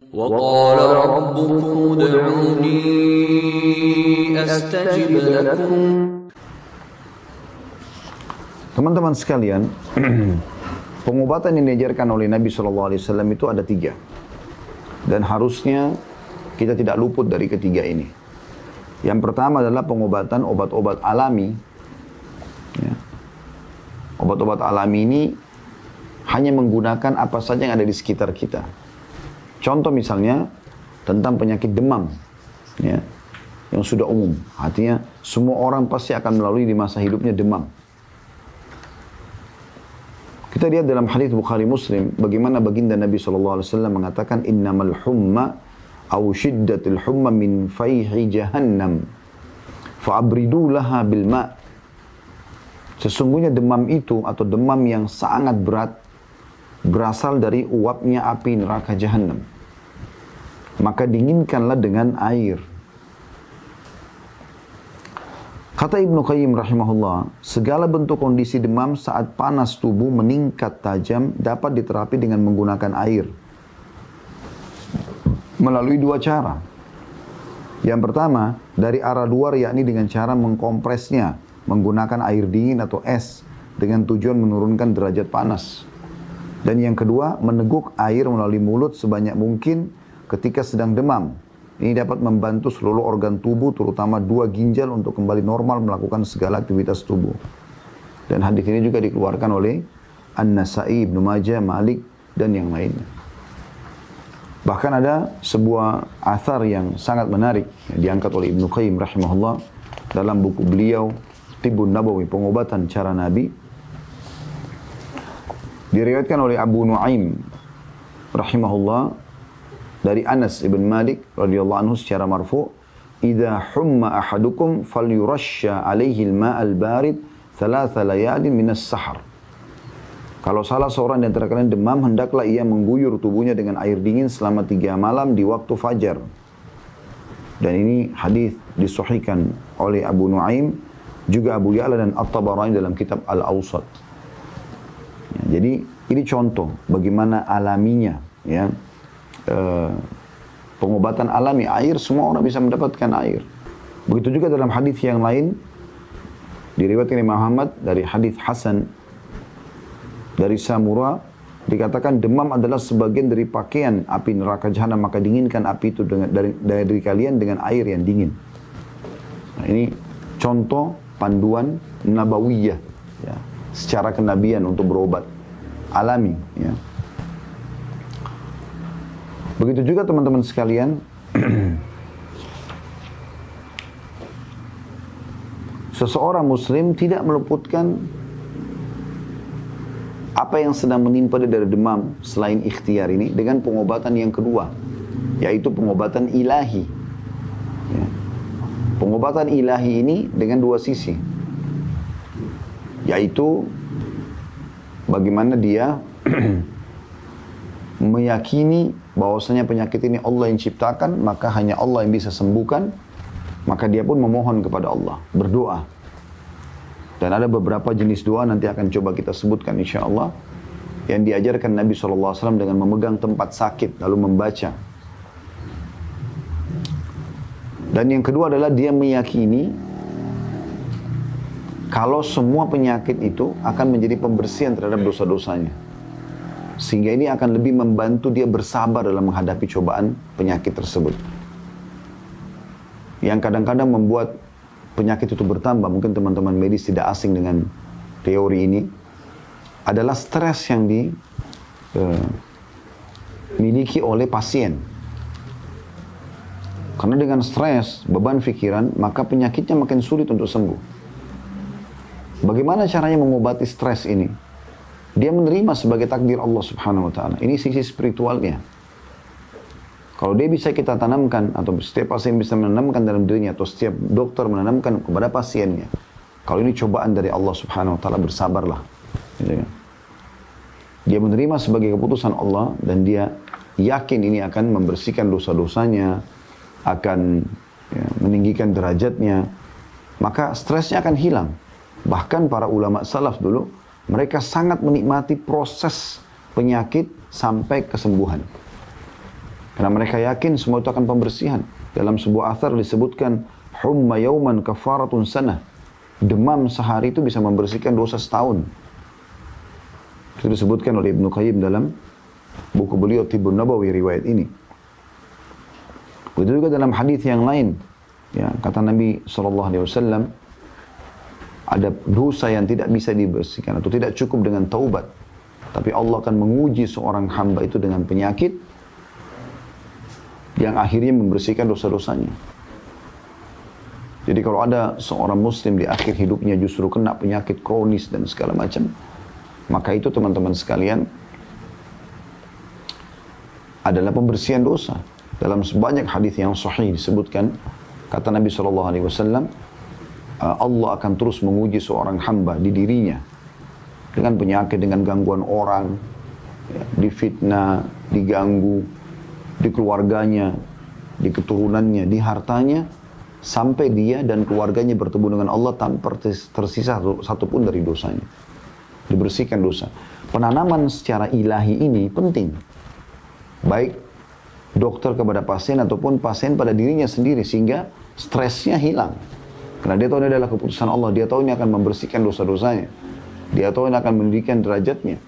وقال ربكم ادعوني أستجب لكم. Teman-teman sekalian, pengobatan yang diajarkan oleh Nabi SAW itu ada 3. Dan harusnya kita tidak luput dari ketiga ini. Yang pertama adalah pengobatan obat-obat alami. Ya. Obat-obat alami ini hanya menggunakan apa saja yang ada di sekitar kita. Contoh misalnya tentang penyakit demam, ya, yang sudah umum. Artinya semua orang pasti akan melalui di masa hidupnya demam. Kita lihat dalam hadis Bukhari Muslim bagaimana baginda Nabi SAW mengatakan innamal humma aw shiddatul humma min fayhi jahannam fa'abridu laha bil ma'. Sesungguhnya demam itu atau demam yang sangat berat berasal dari uapnya api neraka Jahannam. Maka dinginkanlah dengan air. Kata Ibnu Qayyim rahimahullah, segala bentuk kondisi demam saat panas tubuh meningkat tajam dapat diterapi dengan menggunakan air. Melalui 2 cara. Yang pertama, dari arah luar yakni dengan cara mengkompresnya, menggunakan air dingin atau es dengan tujuan menurunkan derajat panas. Dan yang kedua, meneguk air melalui mulut sebanyak mungkin ketika sedang demam. Ini dapat membantu seluruh organ tubuh, terutama 2 ginjal untuk kembali normal melakukan segala aktivitas tubuh. Dan hadis ini juga dikeluarkan oleh An-Nasa'i, Ibnu Majah, Malik, dan yang lainnya. Bahkan ada sebuah athar yang sangat menarik yang diangkat oleh Ibnu Qayyim rahimahullah dalam buku beliau Tibbun Nabawi, pengobatan cara Nabi. Diriwayatkan oleh Abu Nuaim rahimahullah dari Anas ibn Malik radhiyallahu anhu secara marfu, "Idza humma ahadukum falyurashsha 'alaihi al-ma' al-barid 3 layalin min as-sahar." Kalau salah seorang di antara kalian demam, hendaklah ia mengguyur tubuhnya dengan air dingin selama 3 malam di waktu fajar. Dan ini hadis disahihkan oleh Abu Nuaim, juga Abu Ya'la dan At-Tabarani dalam kitab Al-Awsat. Ya, jadi ini contoh bagaimana alaminya, ya, pengobatan alami air, semua orang bisa mendapatkan air. Begitu juga dalam hadis yang lain diriwayatkan Imam Ahmad dari hadis Hasan dari Samura, dikatakan demam adalah sebagian dari pakaian api neraka Jahannam, maka dinginkan api itu dari kalian dengan air yang dingin. Nah, ini contoh panduan nabawiyah, ya, secara kenabian untuk berobat alami, ya. Begitu juga teman-teman sekalian, seseorang muslim tidak meluputkan apa yang sedang menimpa dia dari demam selain ikhtiar ini dengan pengobatan yang kedua, yaitu pengobatan ilahi, ya. Pengobatan ilahi ini dengan 2 sisi, yaitu bagaimana dia meyakini bahwasanya penyakit ini Allah yang ciptakan, maka hanya Allah yang bisa sembuhkan, maka dia pun memohon kepada Allah, berdoa. Dan ada beberapa jenis doa nanti akan coba kita sebutkan insyaAllah, yang diajarkan Nabi SAW dengan memegang tempat sakit lalu membaca. Dan yang kedua adalah dia meyakini kalau semua penyakit itu akan menjadi pembersihan terhadap dosa-dosanya. Sehingga ini akan lebih membantu dia bersabar dalam menghadapi cobaan penyakit tersebut. Yang kadang-kadang membuat penyakit itu bertambah, mungkin teman-teman medis tidak asing dengan teori ini, adalah stres yang dimiliki oleh pasien. Karena dengan stres, beban pikiran, maka penyakitnya makin sulit untuk sembuh. Bagaimana caranya mengobati stres ini? Dia menerima sebagai takdir Allah Subhanahu wa Ta'ala. Ini sisi spiritualnya. Kalau dia bisa kita tanamkan, atau setiap pasien bisa menanamkan dalam dirinya, atau setiap dokter menanamkan kepada pasiennya, kalau ini cobaan dari Allah Subhanahu wa Ta'ala, bersabarlah. Gitu kan? Dia menerima sebagai keputusan Allah, dan dia yakin ini akan membersihkan dosa-dosanya, akan, ya, meninggikan derajatnya, maka stresnya akan hilang. Bahkan para ulama salaf dulu, mereka sangat menikmati proses penyakit sampai kesembuhan. Karena mereka yakin semua itu akan pembersihan. Dalam sebuah athar disebutkan, humma yauman kafaratun sanah. Demam sehari itu bisa membersihkan dosa setahun. Itu disebutkan oleh Ibnu Qayyim dalam buku beliau Tibbun Nabawi riwayat ini. Begitu juga dalam hadis yang lain, ya, kata Nabi SAW, ada dosa yang tidak bisa dibersihkan atau tidak cukup dengan taubat, tapi Allah akan menguji seorang hamba itu dengan penyakit yang akhirnya membersihkan dosa-dosanya. Jadi kalau ada seorang muslim di akhir hidupnya justru kena penyakit kronis dan segala macam, maka itu teman-teman sekalian adalah pembersihan dosa. Dalam sebanyak hadis yang sahih disebutkan, kata Nabi SAW, Allah akan terus menguji seorang hamba di dirinya dengan penyakit, dengan gangguan orang, ya, difitnah, diganggu, di keluarganya, di keturunannya, di hartanya, sampai dia dan keluarganya bertemu dengan Allah tanpa tersisa satupun dari dosanya. Dibersihkan dosa. Penanaman secara ilahi ini penting. Baik dokter kepada pasien ataupun pasien pada dirinya sendiri, sehingga stresnya hilang. Karena dia tahu ini adalah keputusan Allah. Dia tahu ini akan membersihkan dosa-dosanya. Dia tahu ini akan meninggikan derajatnya.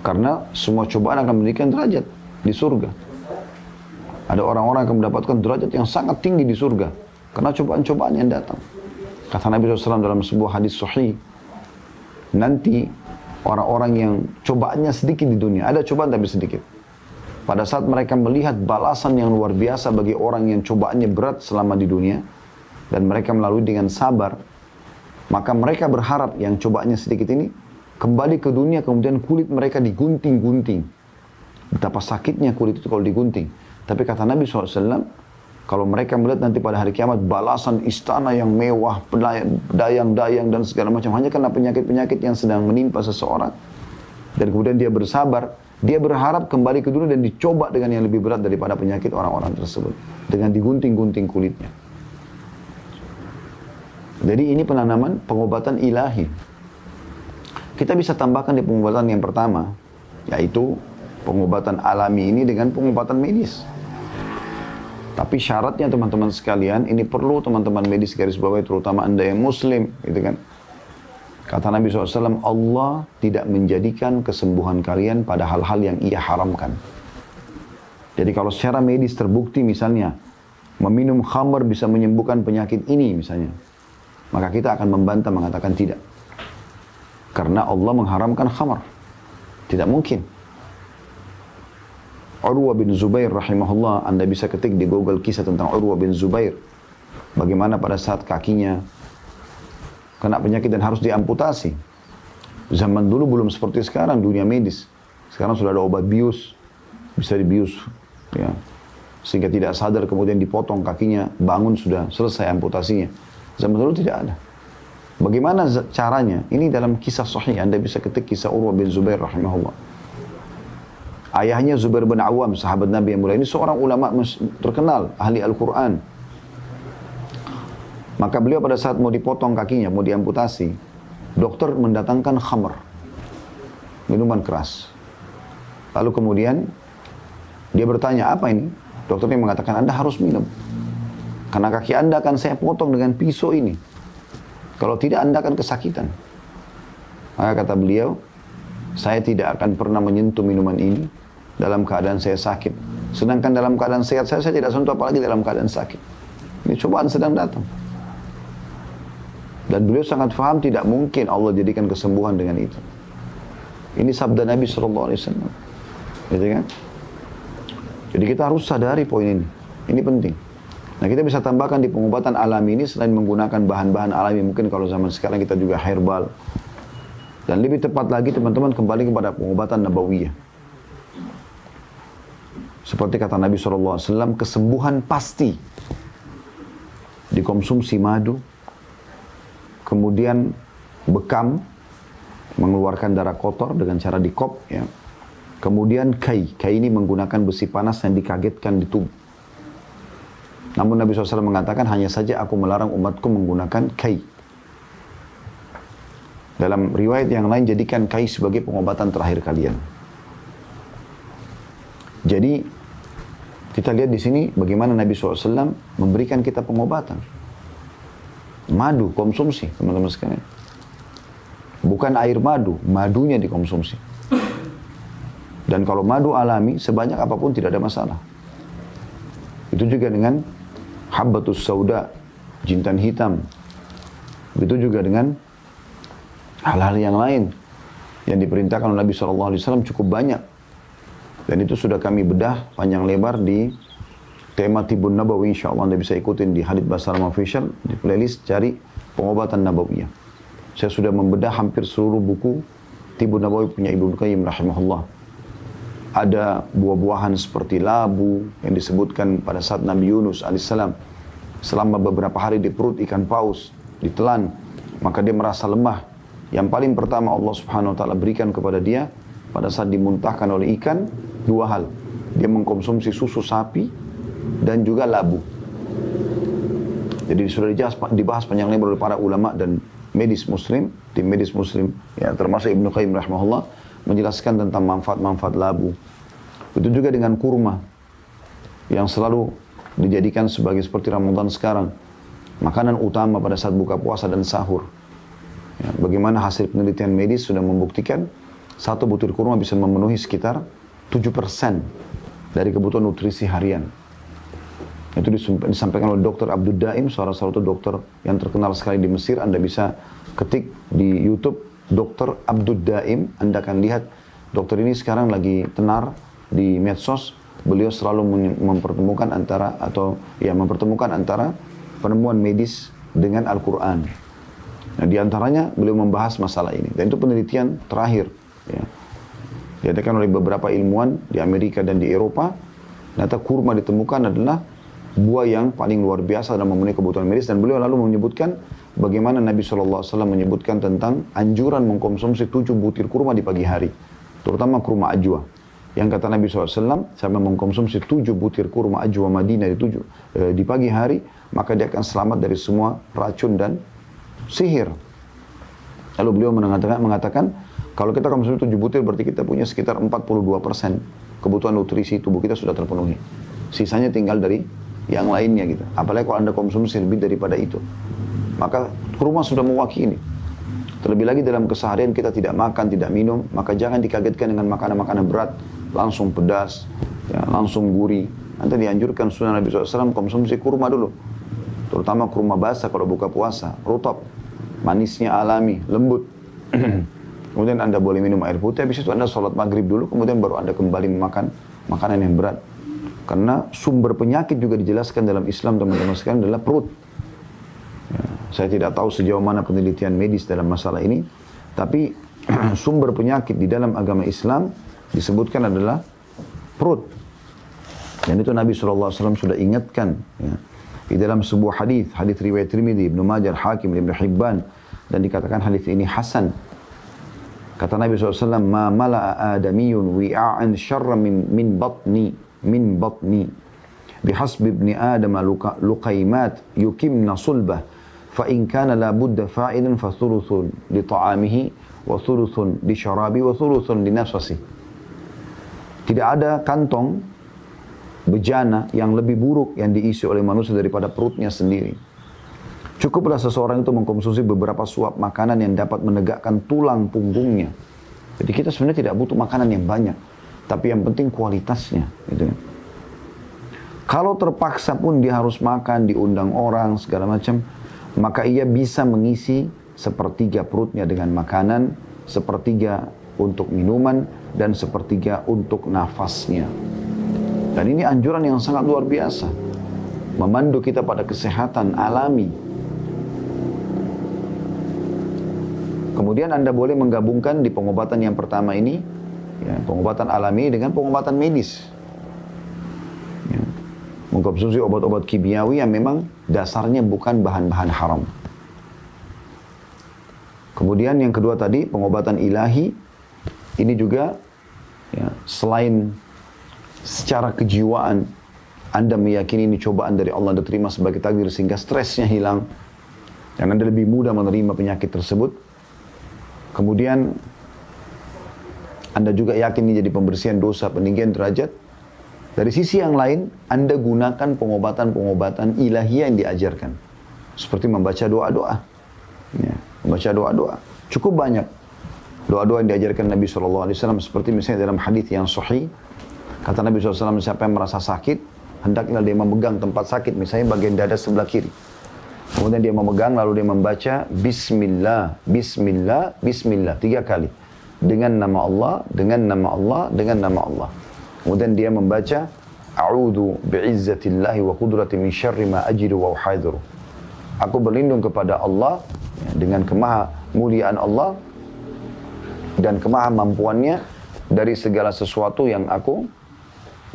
Karena semua cobaan akan meninggikan derajat di surga. Ada orang-orang yang mendapatkan derajat yang sangat tinggi di surga karena cobaan-cobaan yang datang. Kata Nabi SAW dalam sebuah hadis sahih, nanti orang-orang yang cobaannya sedikit di dunia, ada cobaan tapi sedikit. Pada saat mereka melihat balasan yang luar biasa bagi orang yang cobaannya berat selama di dunia, dan mereka melalui dengan sabar, maka mereka berharap yang cobaannya sedikit ini kembali ke dunia, kemudian kulit mereka digunting-gunting. Betapa sakitnya kulit itu kalau digunting. Tapi kata Nabi SAW, kalau mereka melihat nanti pada hari kiamat balasan istana yang mewah, dayang-dayang dan segala macam, hanya karena penyakit-penyakit yang sedang menimpa seseorang, dan kemudian dia bersabar, dia berharap kembali ke dunia dan dicoba dengan yang lebih berat daripada penyakit orang-orang tersebut, dengan digunting-gunting kulitnya. Jadi ini penanaman pengobatan ilahi. Kita bisa tambahkan di pengobatan yang pertama, yaitu pengobatan alami ini dengan pengobatan medis. Tapi syaratnya teman-teman sekalian, ini perlu teman-teman medis garis bawahi, terutama Anda yang muslim, gitu kan. Kata Nabi SAW, Allah tidak menjadikan kesembuhan kalian pada hal-hal yang ia haramkan. Jadi kalau secara medis terbukti misalnya, meminum khamr bisa menyembuhkan penyakit ini misalnya, maka kita akan membantah mengatakan tidak. Karena Allah mengharamkan khamr. Tidak mungkin. Urwa bin Zubair rahimahullah, Anda bisa ketik di Google kisah tentang Urwa bin Zubair. Bagaimana pada saat kakinya kena penyakit dan harus diamputasi. Zaman dulu belum seperti sekarang dunia medis. Sekarang sudah ada obat bius, bisa dibius, ya, sehingga tidak sadar kemudian dipotong kakinya, bangun sudah selesai amputasinya. Zaman dulu tidak ada. Bagaimana caranya? Ini dalam kisah sahih, Anda bisa ketik kisah Urwa bin Zubair rahimahullah. Ayahnya Zubair bin Awam, sahabat Nabi yang mulia, ini seorang ulama terkenal, ahli Al-Quran. Maka beliau pada saat mau dipotong kakinya, mau diamputasi, dokter mendatangkan khamr, minuman keras. Lalu kemudian dia bertanya, apa ini? Dokternya mengatakan, Anda harus minum. Karena kaki Anda akan saya potong dengan pisau ini. Kalau tidak, Anda akan kesakitan. Maka kata beliau, saya tidak akan pernah menyentuh minuman ini dalam keadaan saya sakit. Sedangkan dalam keadaan sehat saya tidak sentuh, apalagi dalam keadaan sakit. Ini cobaan sedang datang. Dan beliau sangat faham tidak mungkin Allah jadikan kesembuhan dengan itu. Ini sabda Nabi SAW. Gitu kan? Jadi kita harus sadari poin ini. Ini penting. Nah, kita bisa tambahkan di pengobatan alami ini selain menggunakan bahan-bahan alami, mungkin kalau zaman sekarang kita juga herbal. Dan lebih tepat lagi teman-teman kembali kepada pengobatan nabawiyah. Seperti kata Nabi SAW, kesembuhan pasti dikonsumsi madu, kemudian bekam, mengeluarkan darah kotor dengan cara dikop, ya. Kemudian kai ini menggunakan besi panas yang dikagetkan di tubuh. Namun Nabi SAW mengatakan, hanya saja aku melarang umatku menggunakan kai. Dalam riwayat yang lain, jadikan kai sebagai pengobatan terakhir kalian. Jadi kita lihat di sini bagaimana Nabi SAW memberikan kita pengobatan. Madu konsumsi, teman-teman sekalian. Bukan air madu, madunya dikonsumsi. Dan kalau madu alami, sebanyak apapun tidak ada masalah. Itu juga dengan habbatus sauda, jintan hitam. Itu juga dengan hal-hal yang lain yang diperintahkan oleh Nabi SAW cukup banyak. Dan itu sudah kami bedah panjang lebar di tema Tibun Nabawi. InsyaAllah Anda bisa ikutin di Hadits Basalam Official, di playlist cari pengobatan Nabawiyah. Saya sudah membedah hampir seluruh buku Tibun Nabawi punya Ibnu Qayyim rahimahullah. Ada buah-buahan seperti labu yang disebutkan pada saat Nabi Yunus alaihissalam selama beberapa hari di perut ikan paus ditelan, maka dia merasa lemah. Yang paling pertama Allah Subhanahu wa taala berikan kepada dia pada saat dimuntahkan oleh ikan dua hal. Dia mengkonsumsi susu sapi dan juga labu. Jadi sudah dibahas panjang lebar oleh para ulama dan medis muslim, tim medis muslim, ya termasuk Ibnu Qayyim rahimahullah menjelaskan tentang manfaat-manfaat labu. Itu juga dengan kurma yang selalu dijadikan sebagai seperti Ramadan sekarang, makanan utama pada saat buka puasa dan sahur. Ya, bagaimana hasil penelitian medis sudah membuktikan satu butir kurma bisa memenuhi sekitar 7% dari kebutuhan nutrisi harian. Itu disampaikan oleh Dr. Abdul Daim, salah satu dokter yang terkenal sekali di Mesir. Anda bisa ketik di YouTube Dr. Abdul Daim, Anda akan lihat dokter ini sekarang lagi tenar di medsos. Beliau selalu mempertemukan antara penemuan medis dengan Al-Quran. Nah, di antaranya beliau membahas masalah ini. Dan itu penelitian terakhir. Ya. Diadakan oleh beberapa ilmuwan di Amerika dan di Eropa. Ternyata kurma ditemukan adalah buah yang paling luar biasa dalam memenuhi kebutuhan medis. Dan beliau lalu menyebutkan bagaimana Nabi SAW menyebutkan tentang anjuran mengkonsumsi 7 butir kurma di pagi hari. Terutama kurma ajwa. Yang kata Nabi SAW, sama mengkonsumsi 7 butir kurma ajwa Madinah di pagi hari, maka dia akan selamat dari semua racun dan sihir. Lalu beliau mengatakan, kalau kita konsumsi 7 butir berarti kita punya sekitar 42% kebutuhan nutrisi tubuh kita sudah terpenuhi. Sisanya tinggal dari yang lainnya gitu. Apalagi kalau Anda konsumsi lebih daripada itu. Maka kurma sudah mewakili. Terlebih lagi dalam keseharian kita tidak makan, tidak minum, maka jangan dikagetkan dengan makanan-makanan berat, langsung pedas, ya, langsung gurih. Nanti dianjurkan sunnah Nabi SAW konsumsi kurma dulu. Terutama kurma basah kalau buka puasa, rutab, manisnya alami, lembut. Kemudian Anda boleh minum air putih, habis itu Anda sholat maghrib dulu, kemudian baru Anda kembali memakan makanan yang berat. Karena sumber penyakit juga dijelaskan dalam Islam, teman-teman sekalian, adalah perut. Ya, saya tidak tahu sejauh mana penelitian medis dalam masalah ini, tapi sumber penyakit di dalam agama Islam disebutkan adalah perut. Dan itu Nabi SAW sudah ingatkan. Ya. Di dalam sebuah hadis riwayat Tirmidzi, Ibnu Majah, Hakim, Ibnu Hibban, dan dikatakan hadis ini hasan. Kata Nabi SAW, "Ma mala'a adamiyun wi'a'an syarra min batni bihasbi ibni adam luqaimat yukimna sulbah fa in kana la budda fa'idan fa thuluthun li ta'amihi wa thuluthun li syarabi wa thuluthun li nafsasi." Tidak ada kantong bejana yang lebih buruk yang diisi oleh manusia daripada perutnya sendiri. Cukuplah seseorang itu mengkonsumsi beberapa suap makanan yang dapat menegakkan tulang punggungnya. Jadi kita sebenarnya tidak butuh makanan yang banyak, tapi yang penting kualitasnya. Gitu. Kalau terpaksa pun dia harus makan, diundang orang, segala macam, maka ia bisa mengisi sepertiga perutnya dengan makanan, sepertiga untuk minuman, dan sepertiga untuk nafasnya. Dan ini anjuran yang sangat luar biasa. Memandu kita pada kesehatan alami. Kemudian Anda boleh menggabungkan di pengobatan yang pertama ini, ya, pengobatan alami dengan pengobatan medis. Ya. Mengkonsumsi obat-obat kimiawi yang memang dasarnya bukan bahan-bahan haram. Kemudian yang kedua tadi, pengobatan ilahi. Ini juga, ya, selain secara kejiwaan Anda meyakini ini cobaan dari Allah, Anda terima sebagai takdir sehingga stresnya hilang dan Anda lebih mudah menerima penyakit tersebut. Kemudian Anda juga yakin ini jadi pembersihan dosa, peninggian derajat. Dari sisi yang lain, Anda gunakan pengobatan-pengobatan ilahiyah yang diajarkan. Seperti membaca doa-doa. Ya, membaca doa-doa. Cukup banyak doa-doa yang diajarkan Nabi SAW. Seperti misalnya dalam hadis yang sahih. Kata Nabi SAW, siapa yang merasa sakit, hendaklah dia memegang tempat sakit. Misalnya bagian dada sebelah kiri. Kemudian dia memegang, lalu dia membaca Bismillah, Bismillah, Bismillah. 3 kali. Dengan nama Allah, dengan nama Allah, dengan nama Allah. Kemudian dia membaca A'udhu bi'izzatillahi wa qudrati min syarri ma ajidu wa uhadhiru. Aku berlindung kepada Allah ya, dengan kemahamuliaan Allah dan kemahamampuannya dari segala sesuatu yang aku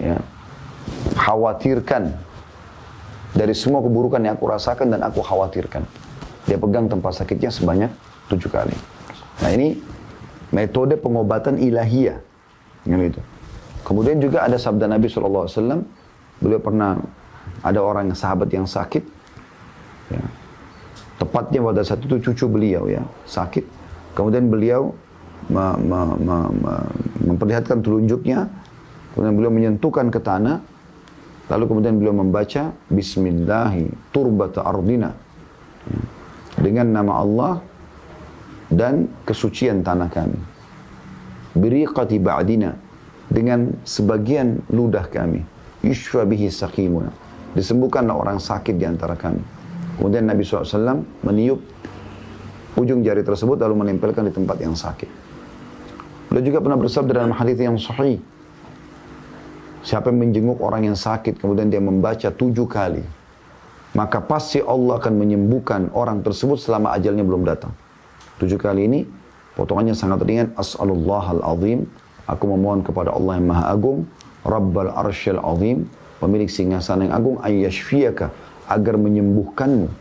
ya, khawatirkan, dari semua keburukan yang aku rasakan dan aku khawatirkan. Dia pegang tempat sakitnya sebanyak 7 kali. Nah, ini metode pengobatan ilahiyah. Gitu. Kemudian juga ada sabda Nabi SAW, beliau pernah ada orang sahabat yang sakit, ya. Tepatnya pada saat itu cucu beliau ya sakit, kemudian beliau memperlihatkan telunjuknya, kemudian beliau menyentuhkan ke tanah, lalu kemudian beliau membaca Bismillahi turbata ardina, ya. Dengan nama Allah dan kesucian tanah kami, biriqati ba'dina, dengan sebagian ludah kami, yushfa bihi saqimuna, disembuhkanlah orang sakit di antara kami. Kemudian Nabi SAW meniup ujung jari tersebut lalu menempelkan di tempat yang sakit. Beliau juga pernah bersabda dalam hadis yang sahih, siapa yang menjenguk orang yang sakit kemudian dia membaca 7 kali, maka pasti Allah akan menyembuhkan orang tersebut selama ajalnya belum datang. 7 kali ini potongannya sangat ringan. As'alullahal azim, aku memohon kepada Allah yang maha agung, Rabbal arsyil azim, pemilik singgasana yang agung, ayyashfiyaka, agar menyembuhkanmu.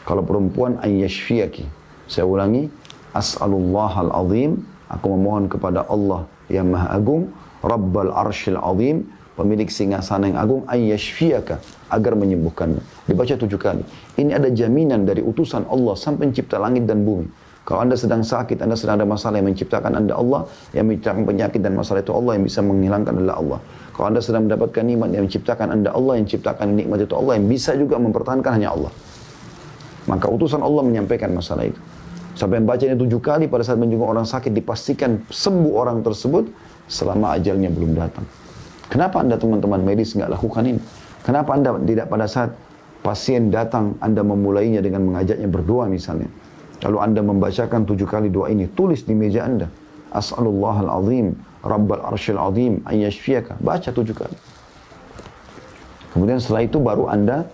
Kalau perempuan, ayyashfiyaki. Saya ulangi, as'alullahal azim, aku memohon kepada Allah yang maha agung, Rabbal arsyil azim, pemilik singgasana yang agung, ayyashfiyaka, agar menyembuhkanmu. Dibaca 7 kali. Ini ada jaminan dari utusan Allah sang pencipta langit dan bumi. Kalau Anda sedang sakit, Anda sedang ada masalah, yang menciptakan Anda Allah, yang menciptakan penyakit dan masalah itu Allah, yang bisa menghilangkan adalah Allah. Kalau Anda sedang mendapatkan nikmat, yang menciptakan Anda Allah, yang menciptakan nikmat itu Allah, yang bisa juga mempertahankan hanya Allah. Maka utusan Allah menyampaikan masalah itu. Sampai membacanya 7 kali pada saat menjenguk orang sakit, dipastikan sembuh orang tersebut selama ajalnya belum datang. Kenapa Anda teman-teman medis nggak lakukan ini? Kenapa Anda tidak pada saat pasien datang, Anda memulainya dengan mengajaknya berdoa misalnya. Lalu Anda membacakan 7 kali doa ini, tulis di meja Anda. As'alullahal azim, Rabbal arsyil azim, ayyashfiyaka. Baca 7 kali. Kemudian setelah itu baru Anda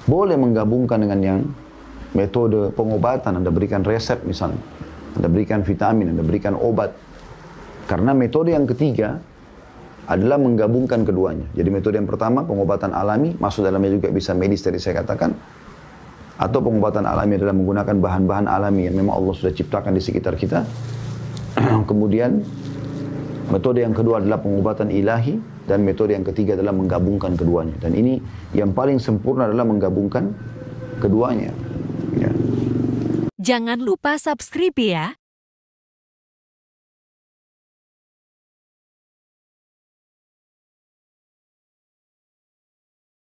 boleh menggabungkan dengan yang metode pengobatan. Anda berikan resep misalnya. Anda berikan vitamin, Anda berikan obat. Karena metode yang ketiga adalah menggabungkan keduanya. Jadi metode yang pertama, pengobatan alami, masuk dalamnya juga bisa medis tadi saya katakan. Atau pengobatan alami adalah menggunakan bahan-bahan alami yang memang Allah sudah ciptakan di sekitar kita. Kemudian metode yang kedua adalah pengobatan ilahi, dan metode yang ketiga adalah menggabungkan keduanya. Dan ini yang paling sempurna adalah menggabungkan keduanya. Ya. Jangan lupa subscribe ya.